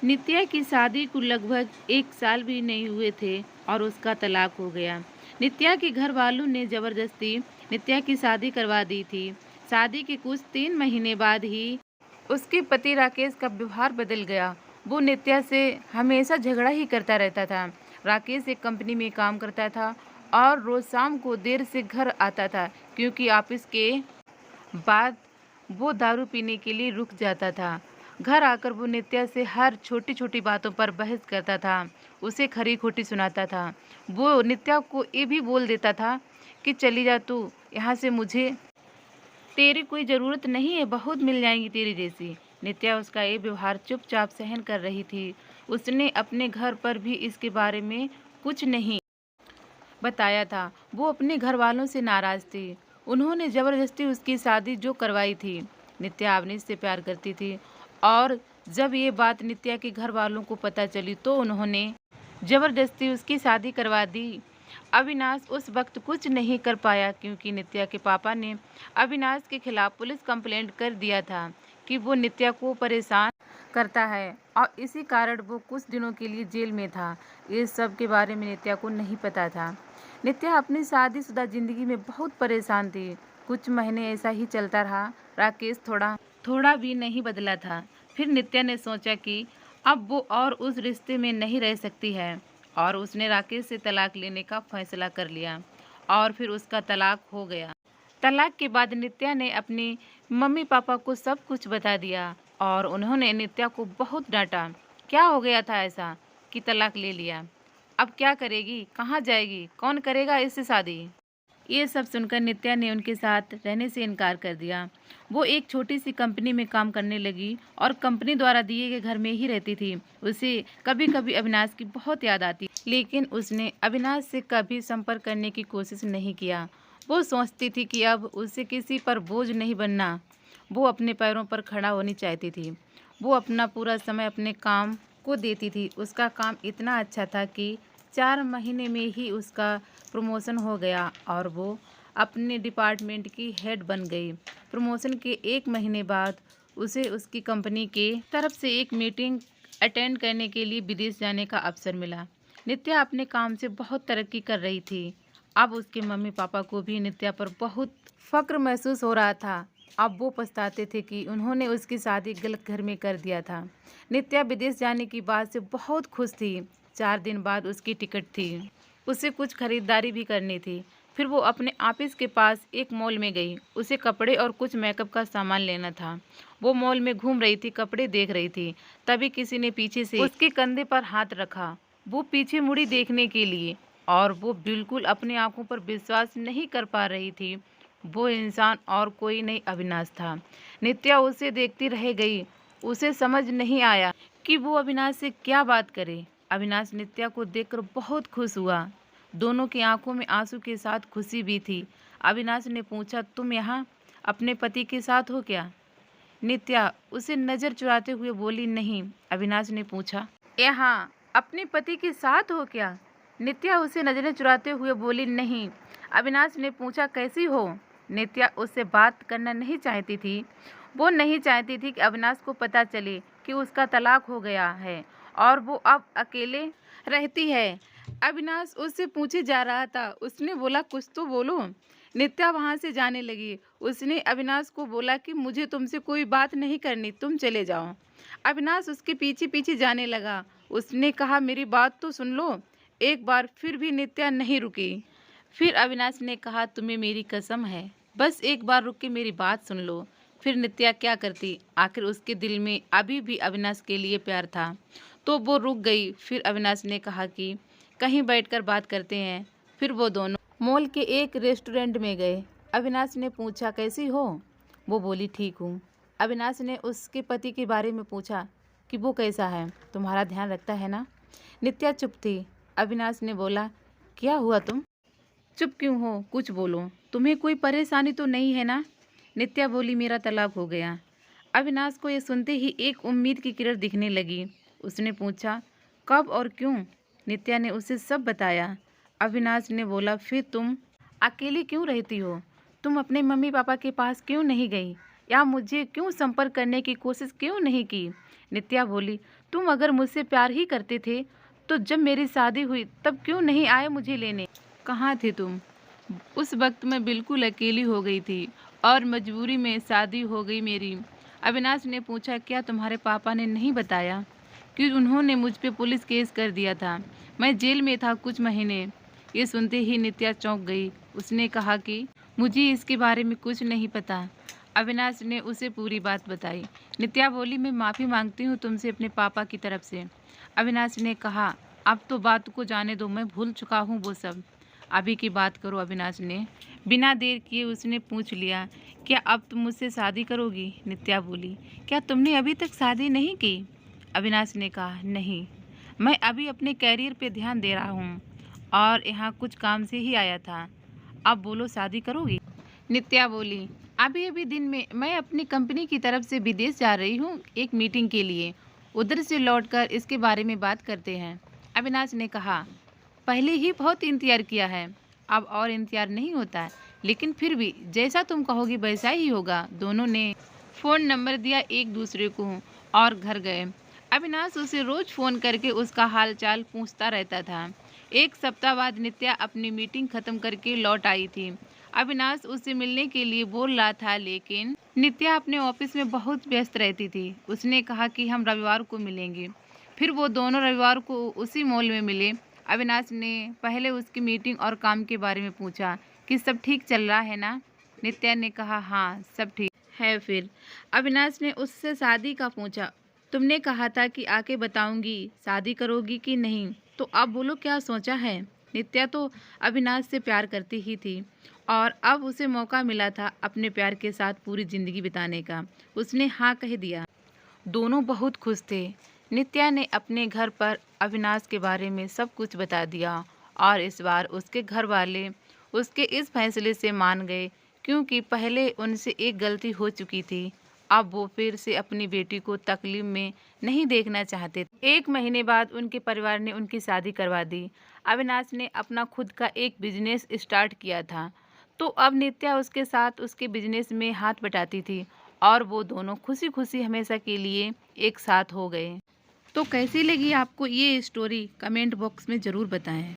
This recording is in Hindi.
नित्या की शादी को लगभग 1 साल भी नहीं हुए थे और उसका तलाक हो गया। नित्या के घर वालों ने ज़बरदस्ती नित्या की शादी करवा दी थी। शादी के कुछ 3 महीने बाद ही उसके पति राकेश का व्यवहार बदल गया। वो नित्या से हमेशा झगड़ा ही करता रहता था। राकेश एक कंपनी में काम करता था और रोज़ शाम को देर से घर आता था क्योंकि ऑफिस के बाद वो दारू पीने के लिए रुक जाता था। घर आकर वो नित्या से हर छोटी-छोटी बातों पर बहस करता था, उसे खरी-खोटी सुनाता था। वो नित्या को ये भी बोल देता था कि चली जा तू यहाँ से, मुझे तेरी कोई ज़रूरत नहीं है, बहुत मिल जाएंगी तेरी जैसी। नित्या उसका ये व्यवहार चुपचाप सहन कर रही थी। उसने अपने घर पर भी इसके बारे में कुछ नहीं बताया था। वो अपने घर वालों से नाराज़ थी। उन्होंने ज़बरदस्ती उसकी शादी जो करवाई थी। नित्या अवनीश से प्यार करती थी और जब ये बात नित्या के घर वालों को पता चली तो उन्होंने ज़बरदस्ती उसकी शादी करवा दी। अविनाश उस वक्त कुछ नहीं कर पाया क्योंकि नित्या के पापा ने अविनाश के खिलाफ पुलिस कंप्लेंट कर दिया था कि वो नित्या को परेशान करता है और इसी कारण वो कुछ दिनों के लिए जेल में था। इस सब के बारे में नित्या को नहीं पता था। नित्या अपनी शादीशुदा जिंदगी में बहुत परेशान थी। कुछ महीने ऐसा ही चलता रहा। राकेश थोड़ा थोड़ा भी नहीं बदला था। फिर नित्या ने सोचा कि अब वो और उस रिश्ते में नहीं रह सकती है और उसने राकेश से तलाक लेने का फैसला कर लिया और फिर उसका तलाक हो गया। तलाक के बाद नित्या ने अपनी मम्मी पापा को सब कुछ बता दिया और उन्होंने नित्या को बहुत डांटा। क्या हो गया था ऐसा कि तलाक ले लिया? अब क्या करेगी, कहाँ जाएगी, कौन करेगा इससे शादी? ये सब सुनकर नित्या ने उनके साथ रहने से इनकार कर दिया। वो एक छोटी सी कंपनी में काम करने लगी और कंपनी द्वारा दिए गए घर में ही रहती थी। उसे कभी कभी अविनाश की बहुत याद आती, लेकिन उसने अविनाश से कभी संपर्क करने की कोशिश नहीं किया। वो सोचती थी कि अब उसे किसी पर बोझ नहीं बनना। वो अपने पैरों पर खड़ा होनी चाहती थी। वो अपना पूरा समय अपने काम को देती थी। उसका काम इतना अच्छा था कि 4 महीने में ही उसका प्रमोशन हो गया और वो अपने डिपार्टमेंट की हेड बन गई। प्रमोशन के 1 महीने बाद उसे उसकी कंपनी के तरफ से एक मीटिंग अटेंड करने के लिए विदेश जाने का अवसर मिला। नित्या अपने काम से बहुत तरक्की कर रही थी। अब उसके मम्मी पापा को भी नित्या पर बहुत फक्र महसूस हो रहा था। अब वो पछताते थे कि उन्होंने उसकी शादी गलत घर में कर दिया था। नित्या विदेश जाने की बात से बहुत खुश थी। 4 दिन बाद उसकी टिकट थी। उसे कुछ खरीदारी भी करनी थी। फिर वो अपने ऑफिस के पास एक मॉल में गई। उसे कपड़े और कुछ मेकअप का सामान लेना था। वो मॉल में घूम रही थी, कपड़े देख रही थी। तभी किसी ने पीछे से उसके कंधे पर हाथ रखा। वो पीछे मुड़ी देखने के लिए और वो बिल्कुल अपनी आंखों पर विश्वास नहीं कर पा रही थी। वो इंसान और कोई नहीं, अविनाश था। नित्या उसे देखती रह गई। उसे समझ नहीं आया कि वो अविनाश से क्या बात करे। अविनाश नित्या को देखकर बहुत खुश हुआ। दोनों की आंखों में आंसू के साथ खुशी भी थी। अविनाश ने पूछा, तुम यहाँ अपने पति के साथ हो क्या? नित्या उसे नज़र चुराते हुए बोली, नहीं। अविनाश ने पूछा, यहाँ अपने पति के साथ हो क्या? नित्या उसे नज़रें चुराते हुए बोली, नहीं। अविनाश ने पूछा, कैसी हो? नित्या उससे बात करना नहीं चाहती थी। वो नहीं चाहती थी कि अविनाश को पता चले कि उसका तलाक हो गया है और वो अब अकेले रहती है। अविनाश उससे पूछे जा रहा था। उसने बोला, कुछ तो बोलो। नित्या वहाँ से जाने लगी। उसने अविनाश को बोला कि मुझे तुमसे कोई बात नहीं करनी, तुम चले जाओ। अविनाश उसके पीछे पीछे जाने लगा। उसने कहा, मेरी बात तो सुन लो एक बार। फिर भी नित्या नहीं रुकी। फिर अविनाश ने कहा, तुम्हें मेरी कसम है, बस एक बार रुक के मेरी बात सुन लो। फिर नित्या क्या करती? आखिर उसके दिल में अभी भी अविनाश के लिए प्यार था, तो वो रुक गई। फिर अविनाश ने कहा कि कहीं बैठकर बात करते हैं। फिर वो दोनों मॉल के एक रेस्टोरेंट में गए। अविनाश ने पूछा, कैसी हो? वो बोली, ठीक हूँ। अविनाश ने उसके पति के बारे में पूछा कि वो कैसा है, तुम्हारा ध्यान रखता है ना? नित्या चुप थी। अविनाश ने बोला, क्या हुआ, तुम चुप क्यों हो? कुछ बोलो, तुम्हें कोई परेशानी तो नहीं है ना? नित्या बोली, मेरा तलाक हो गया। अविनाश को ये सुनते ही एक उम्मीद की किरण दिखने लगी। उसने पूछा, कब और क्यों? नित्या ने उसे सब बताया। अविनाश ने बोला, फिर तुम अकेली क्यों रहती हो? तुम अपने मम्मी पापा के पास क्यों नहीं गई? या मुझे क्यों संपर्क करने की कोशिश क्यों नहीं की? नित्या बोली, तुम अगर मुझसे प्यार ही करते थे तो जब मेरी शादी हुई तब क्यों नहीं आए मुझे लेने? कहाँ थे तुम? उस वक्त मैं बिल्कुल अकेली हो गई थी और मजबूरी में शादी हो गई मेरी। अविनाश ने पूछा, क्या तुम्हारे पापा ने नहीं बताया कि उन्होंने मुझ पे पुलिस केस कर दिया था? मैं जेल में था कुछ महीने। ये सुनते ही नित्या चौंक गई। उसने कहा कि मुझे इसके बारे में कुछ नहीं पता। अविनाश ने उसे पूरी बात बताई। नित्या बोली, मैं माफ़ी मांगती हूँ तुमसे अपने पापा की तरफ से। अविनाश ने कहा, अब तो बात को जाने दो, मैं भूल चुका हूँ वो सब। अभी की बात करो। अविनाश ने बिना देर किए उसने पूछ लिया, क्या अब तुम मुझसे शादी करोगी? नित्या बोली, क्या तुमने अभी तक शादी नहीं की? अविनाश ने कहा, नहीं, मैं अभी अपने कैरियर पे ध्यान दे रहा हूँ और यहाँ कुछ काम से ही आया था। अब बोलो, शादी करोगी? नित्या बोली, अभी अभी दिन में मैं अपनी कंपनी की तरफ से विदेश जा रही हूँ एक मीटिंग के लिए। उधर से लौटकर इसके बारे में बात करते हैं। अविनाश ने कहा, पहले ही बहुत इंतजार किया है, अब और इंतजार नहीं होता है, लेकिन फिर भी जैसा तुम कहोगी वैसा ही होगा। दोनों ने फ़ोन नंबर दिया एक दूसरे को और घर गए। अविनाश उसे रोज़ फ़ोन करके उसका हाल चाल पूछता रहता था। एक सप्ताह बाद नित्या अपनी मीटिंग ख़त्म करके लौट आई थी। अविनाश उससे मिलने के लिए बोल रहा था, लेकिन नित्या अपने ऑफिस में बहुत व्यस्त रहती थी। उसने कहा कि हम रविवार को मिलेंगे। फिर वो दोनों रविवार को उसी मॉल में मिले। अविनाश ने पहले उसकी मीटिंग और काम के बारे में पूछा कि सब ठीक चल रहा है ना? नित्या ने कहा, हाँ सब ठीक है। फिर अविनाश ने उससे शादी का पूछा। तुमने कहा था कि आके बताऊंगी, शादी करोगी कि नहीं, तो अब बोलो क्या सोचा है? नित्या तो अविनाश से प्यार करती ही थी और अब उसे मौका मिला था अपने प्यार के साथ पूरी ज़िंदगी बिताने का। उसने हाँ कह दिया। दोनों बहुत खुश थे। नित्या ने अपने घर पर अविनाश के बारे में सब कुछ बता दिया और इस बार उसके घर वाले उसके इस फैसले से मान गए, क्योंकि पहले उनसे एक गलती हो चुकी थी। अब वो फिर से अपनी बेटी को तकलीफ में नहीं देखना चाहते। 1 महीने बाद उनके परिवार ने उनकी शादी करवा दी। अविनाश ने अपना खुद का एक बिजनेस स्टार्ट किया था, तो अब नित्या उसके साथ उसके बिजनेस में हाथ बटाती थी और वो दोनों खुशी खुशी हमेशा के लिए एक साथ हो गए। तो कैसी लगी आपको ये स्टोरी? कमेंट बॉक्स में ज़रूर बताएं।